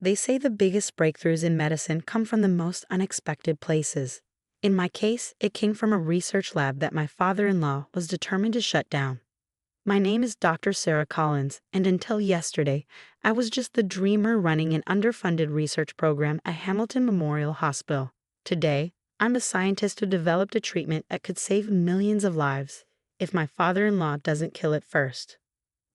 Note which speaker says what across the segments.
Speaker 1: They say the biggest breakthroughs in medicine come from the most unexpected places. In my case, it came from a research lab that my father-in-law was determined to shut down. My name is Dr. Sarah Collins, and until yesterday, I was just the dreamer running an underfunded research program at Hamilton Memorial Hospital. Today, I'm the scientist who developed a treatment that could save millions of lives if my father-in-law doesn't kill it first.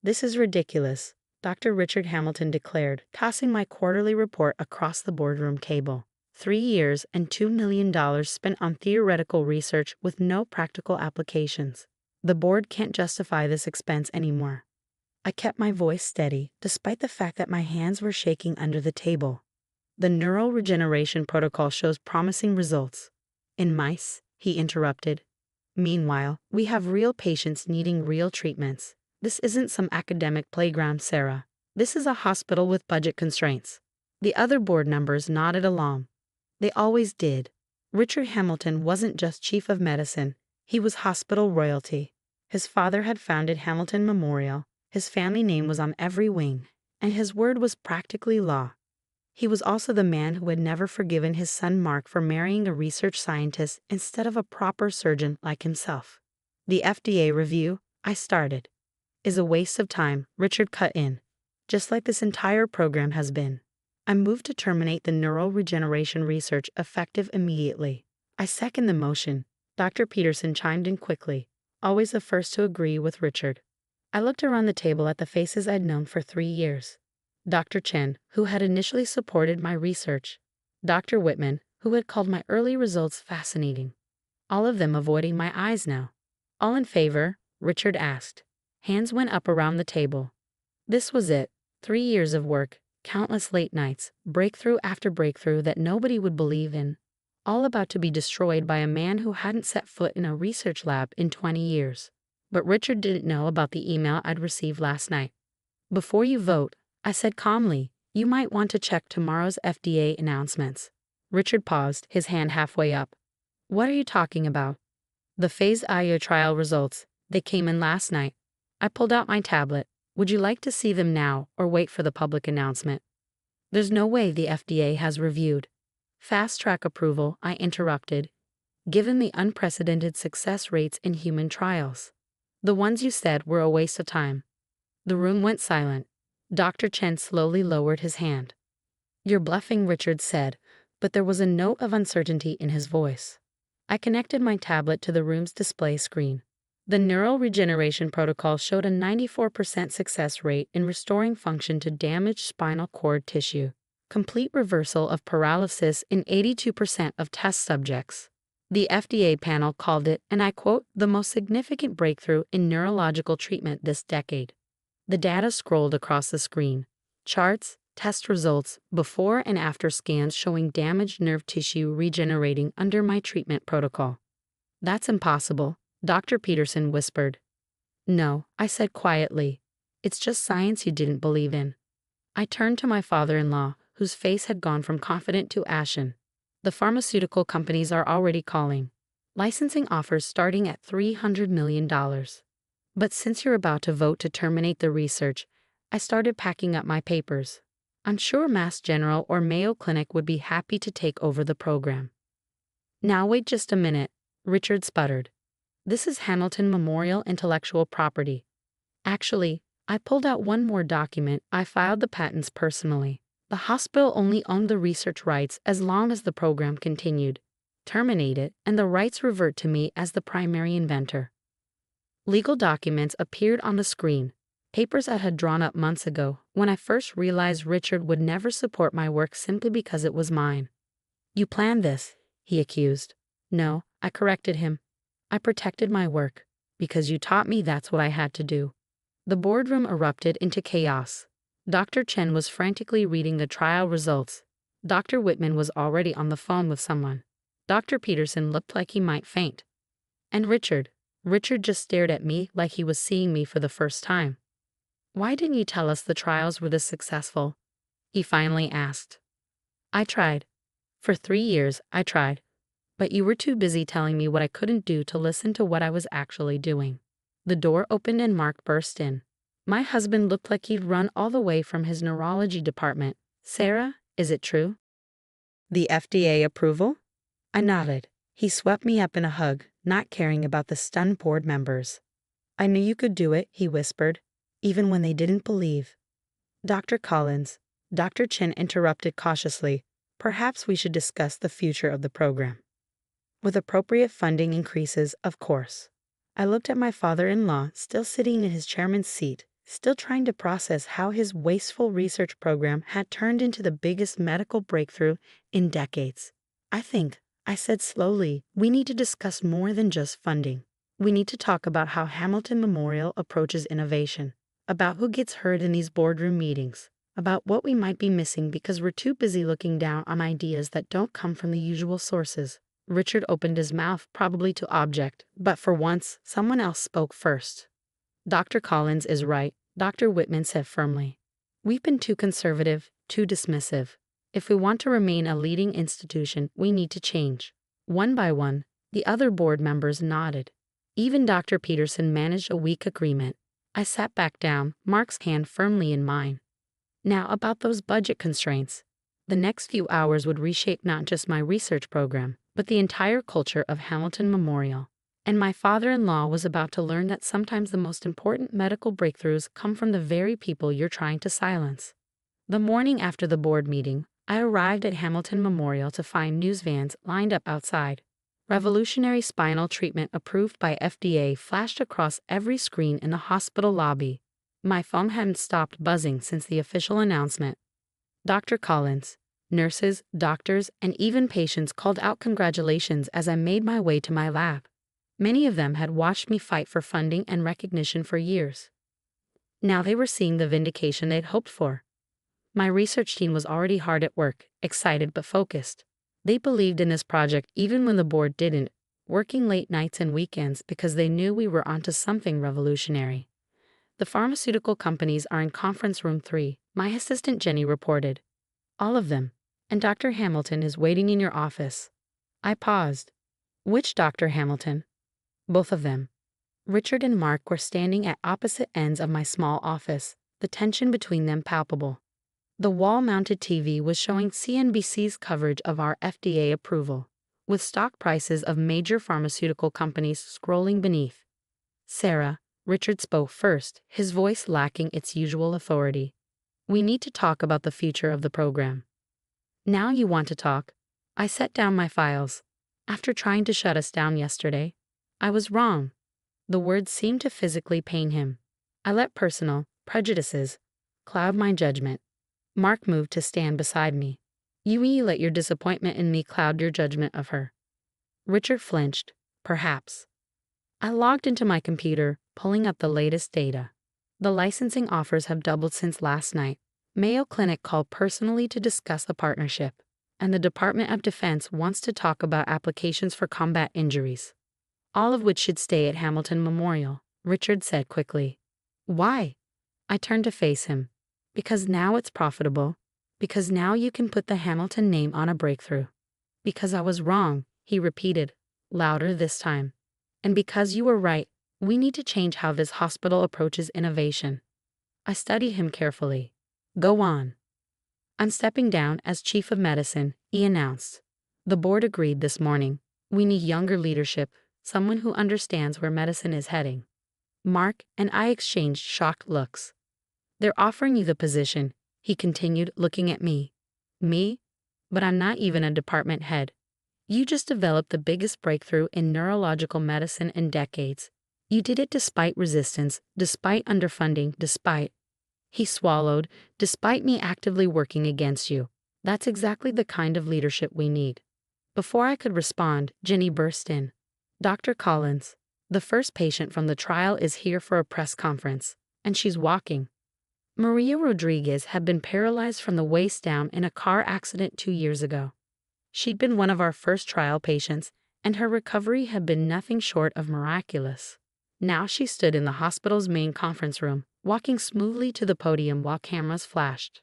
Speaker 1: This is ridiculous, Dr. Richard Hamilton declared, tossing my quarterly report across the boardroom table. 3 years and $2 million spent on theoretical research with no practical applications. The board can't justify this expense anymore. I kept my voice steady, despite the fact that my hands were shaking under the table. The neural regeneration protocol shows promising results. In mice, he interrupted. Meanwhile, we have real patients needing real treatments. This isn't some academic playground, Sarah. This is a hospital with budget constraints. The other board members nodded along. They always did. Richard Hamilton wasn't just chief of medicine. He was hospital royalty. His father had founded Hamilton Memorial, his family name was on every wing, and his word was practically law. He was also the man who had never forgiven his son Mark for marrying a research scientist instead of a proper surgeon like himself. The FDA review, I started, is a waste of time, Richard cut in, just like this entire program has been. I moved to terminate the neural regeneration research effective immediately. I second the motion. Dr. Peterson chimed in quickly, always the first to agree with Richard. I looked around the table at the faces I'd known for 3 years. Dr. Chen, who had initially supported my research. Dr. Whitman, who had called my early results fascinating. All of them avoiding my eyes now. All in favor? Richard asked. Hands went up around the table. This was it. 3 years of work, countless late nights, breakthrough after breakthrough that nobody would believe in. All about to be destroyed by a man who hadn't set foot in a research lab in 20 years. But Richard didn't know about the email I'd received last night. Before you vote, I said calmly, you might want to check tomorrow's FDA announcements. Richard paused, his hand halfway up. What are you talking about? The phase IO trial results. They came in last night. I pulled out my tablet. Would you like to see them now or wait for the public announcement? There's no way the FDA has reviewed. Fast-track approval, I interrupted, given the unprecedented success rates in human trials. The ones you said were a waste of time. The room went silent. Dr. Chen slowly lowered his hand. You're bluffing, Richard said, but there was a note of uncertainty in his voice. I connected my tablet to the room's display screen. The neural regeneration protocol showed a 94% success rate in restoring function to damaged spinal cord tissue. Complete reversal of paralysis in 82% of test subjects. The FDA panel called it, and I quote, the most significant breakthrough in neurological treatment this decade. The data scrolled across the screen. Charts, test results, before and after scans showing damaged nerve tissue regenerating under my treatment protocol. That's impossible, Dr. Peterson whispered. No, I said quietly. It's just science you didn't believe in. I turned to my father-in-law, whose face had gone from confident to ashen. The pharmaceutical companies are already calling. Licensing offers starting at $300 million. But since you're about to vote to terminate the research, I started packing up my papers. I'm sure Mass General or Mayo Clinic would be happy to take over the program. Now wait just a minute, Richard sputtered. This is Hamilton Memorial Intellectual Property. Actually, I pulled out one more document. I filed the patents personally. The hospital only owned the research rights as long as the program continued. Terminate it, and the rights revert to me as the primary inventor. Legal documents appeared on the screen, papers I had drawn up months ago when I first realized Richard would never support my work simply because it was mine. You planned this, he accused. No, I corrected him. I protected my work, because you taught me that's what I had to do. The boardroom erupted into chaos. Dr. Chen was frantically reading the trial results. Dr. Whitman was already on the phone with someone. Dr. Peterson looked like he might faint. And Richard just stared at me like he was seeing me for the first time. Why didn't you tell us the trials were this successful? He finally asked. I tried. For 3 years, I tried. But you were too busy telling me what I couldn't do to listen to what I was actually doing. The door opened and Mark burst in. My husband looked like he'd run all the way from his neurology department, Sarah, is it true? The FDA approval? I nodded. He swept me up in a hug, not caring about the stunned board members. I knew you could do it, he whispered, even when they didn't believe. Dr. Collins, Dr. Chin interrupted cautiously. Perhaps we should discuss the future of the program. With appropriate funding increases, of course. I looked at my father-in-law, still sitting in his chairman's seat, still trying to process how his wasteful research program had turned into the biggest medical breakthrough in decades. I said slowly, we need to discuss more than just funding. We need to talk about how Hamilton Memorial approaches innovation, about who gets heard in these boardroom meetings, about what we might be missing because we're too busy looking down on ideas that don't come from the usual sources. Richard opened his mouth, probably to object, but for once, someone else spoke first. Dr. Collins is right, Dr. Whitman said firmly. We've been too conservative, too dismissive. If we want to remain a leading institution, we need to change. One by one, the other board members nodded. Even Dr. Peterson managed a weak agreement. I sat back down, Mark's hand firmly in mine. Now about those budget constraints. The next few hours would reshape not just my research program, but the entire culture of Hamilton Memorial. And my father-in-law was about to learn that sometimes the most important medical breakthroughs come from the very people you're trying to silence. The morning after the board meeting, I arrived at Hamilton Memorial to find news vans lined up outside. Revolutionary spinal treatment approved by FDA flashed across every screen in the hospital lobby. My phone hadn't stopped buzzing since the official announcement. Dr. Collins, nurses, doctors, and even patients called out congratulations as I made my way to my lab. Many of them had watched me fight for funding and recognition for years. Now they were seeing the vindication they'd hoped for. My research team was already hard at work, excited but focused. They believed in this project even when the board didn't, working late nights and weekends because they knew we were onto something revolutionary. The pharmaceutical companies are in conference room 3, my assistant Jenny reported. All of them. And Dr. Hamilton is waiting in your office. I paused. Which Dr. Hamilton? Both of them. Richard and Mark were standing at opposite ends of my small office, the tension between them palpable. The wall-mounted TV was showing CNBC's coverage of our FDA approval, with stock prices of major pharmaceutical companies scrolling beneath. Sarah, Richard spoke first, his voice lacking its usual authority. We need to talk about the future of the program. Now you want to talk? I set down my files. After trying to shut us down yesterday, I was wrong. The words seemed to physically pain him. I let personal prejudices cloud my judgment. Mark moved to stand beside me. You let your disappointment in me cloud your judgment of her. Richard flinched. Perhaps. I logged into my computer, pulling up the latest data. The licensing offers have doubled since last night. Mayo Clinic called personally to discuss the partnership, and the Department of Defense wants to talk about applications for combat injuries. All of which should stay at Hamilton Memorial, Richard said quickly. Why? I turned to face him. Because now it's profitable. Because now you can put the Hamilton name on a breakthrough. Because I was wrong, he repeated, louder this time. And because you were right, we need to change how this hospital approaches innovation. I studied him carefully. Go on. I'm stepping down as chief of medicine, he announced. The board agreed this morning. We need younger leadership, someone who understands where medicine is heading. Mark and I exchanged shocked looks. They're offering you the position, he continued, looking at me. Me? But I'm not even a department head. You just developed the biggest breakthrough in neurological medicine in decades. You did it despite resistance, despite underfunding, despite... He swallowed, despite me actively working against you. That's exactly the kind of leadership we need. Before I could respond, Jenny burst in. Dr. Collins, the first patient from the trial is here for a press conference, and she's walking. Maria Rodriguez had been paralyzed from the waist down in a car accident 2 years ago. She'd been one of our first trial patients, and her recovery had been nothing short of miraculous. Now she stood in the hospital's main conference room, walking smoothly to the podium while cameras flashed.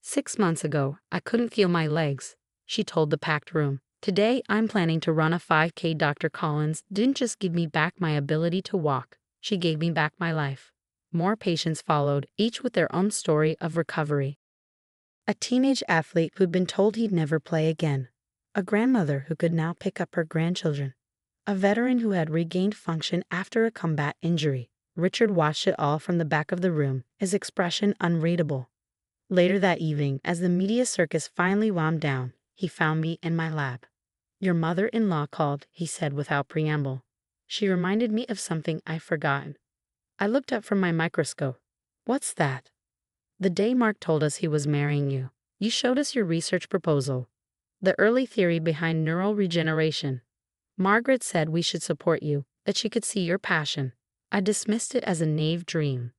Speaker 1: 6 months ago, I couldn't feel my legs, she told the packed room. Today, I'm planning to run a 5K. Dr. Collins didn't just give me back my ability to walk, she gave me back my life. More patients followed, each with their own story of recovery. A teenage athlete who'd been told he'd never play again. A grandmother who could now pick up her grandchildren. A veteran who had regained function after a combat injury. Richard watched it all from the back of the room, his expression unreadable. Later that evening, as the media circus finally wound down, he found me in my lab. "Your mother-in-law called," he said without preamble. "She reminded me of something I've forgotten." I looked up from my microscope. "What's that?" "The day Mark told us he was marrying you, you showed us your research proposal. The early theory behind neural regeneration. Margaret said we should support you, that she could see your passion. I dismissed it as a naive dream.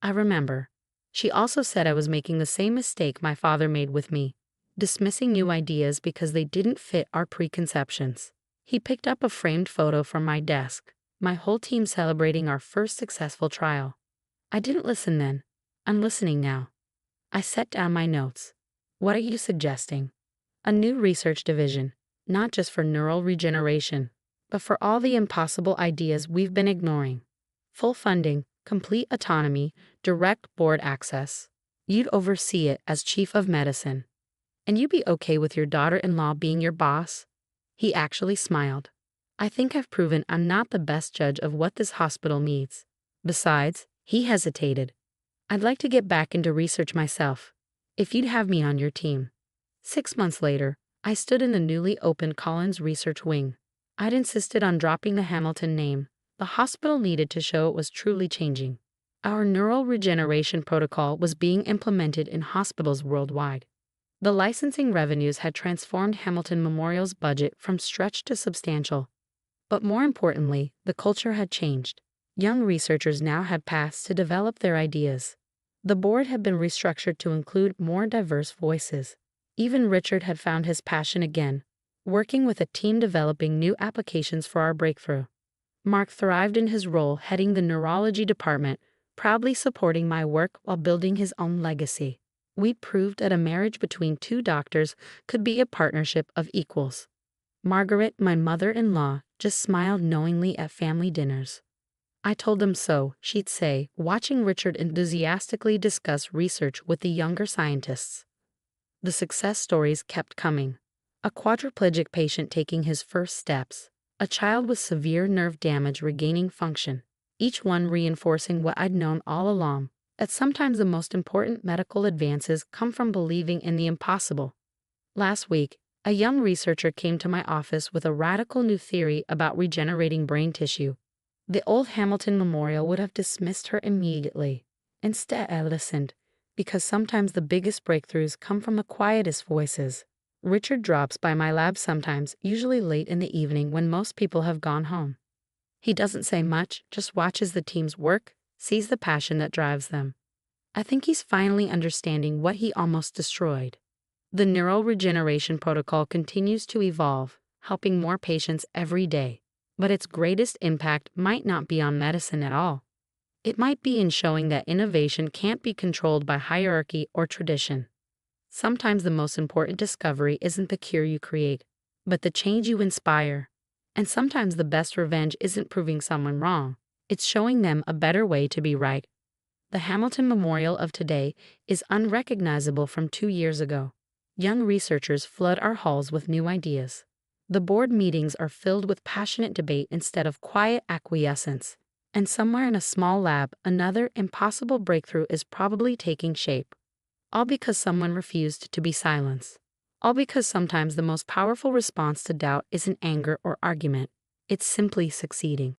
Speaker 1: I remember. She also said I was making the same mistake my father made with me, dismissing new ideas because they didn't fit our preconceptions." He picked up a framed photo from my desk, my whole team celebrating our first successful trial. I didn't listen then. I'm listening now. I set down my notes. "What are you suggesting?" "A new research division, not just for neural regeneration, but for all the impossible ideas we've been ignoring. Full funding, complete autonomy, direct board access. You'd oversee it as chief of medicine. And you'd be okay with your daughter-in-law being your boss?" He actually smiled. "I think I've proven I'm not the best judge of what this hospital needs. Besides," he hesitated, "I'd like to get back into research myself, if you'd have me on your team." 6 months later, I stood in the newly opened Collins Research Wing. I'd insisted on dropping the Hamilton name. The hospital needed to show it was truly changing. Our neural regeneration protocol was being implemented in hospitals worldwide. The licensing revenues had transformed Hamilton Memorial's budget from stretched to substantial. But more importantly, the culture had changed. Young researchers now had paths to develop their ideas. The board had been restructured to include more diverse voices. Even Richard had found his passion again, working with a team developing new applications for our breakthrough. Mark thrived in his role heading the neurology department, proudly supporting my work while building his own legacy. We proved that a marriage between two doctors could be a partnership of equals. Margaret, my mother-in-law, just smiled knowingly at family dinners. "I told them so," she'd say, watching Richard enthusiastically discuss research with the younger scientists. The success stories kept coming. A quadriplegic patient taking his first steps. A child with severe nerve damage regaining function. Each one reinforcing what I'd known all along, that sometimes the most important medical advances come from believing in the impossible. Last week, a young researcher came to my office with a radical new theory about regenerating brain tissue. The old Hamilton Memorial would have dismissed her immediately. Instead, I listened, because sometimes the biggest breakthroughs come from the quietest voices. Richard drops by my lab sometimes, usually late in the evening when most people have gone home. He doesn't say much, just watches the teams work, sees the passion that drives them. I think he's finally understanding what he almost destroyed. The neural regeneration protocol continues to evolve, helping more patients every day. But its greatest impact might not be on medicine at all. It might be in showing that innovation can't be controlled by hierarchy or tradition. Sometimes the most important discovery isn't the cure you create, but the change you inspire. And sometimes the best revenge isn't proving someone wrong, it's showing them a better way to be right. The Hamilton Memorial of today is unrecognizable from 2 years ago. Young researchers flood our halls with new ideas. The board meetings are filled with passionate debate instead of quiet acquiescence. And somewhere in a small lab, another impossible breakthrough is probably taking shape. All because someone refused to be silenced. All because sometimes the most powerful response to doubt isn't anger or argument. It's simply succeeding.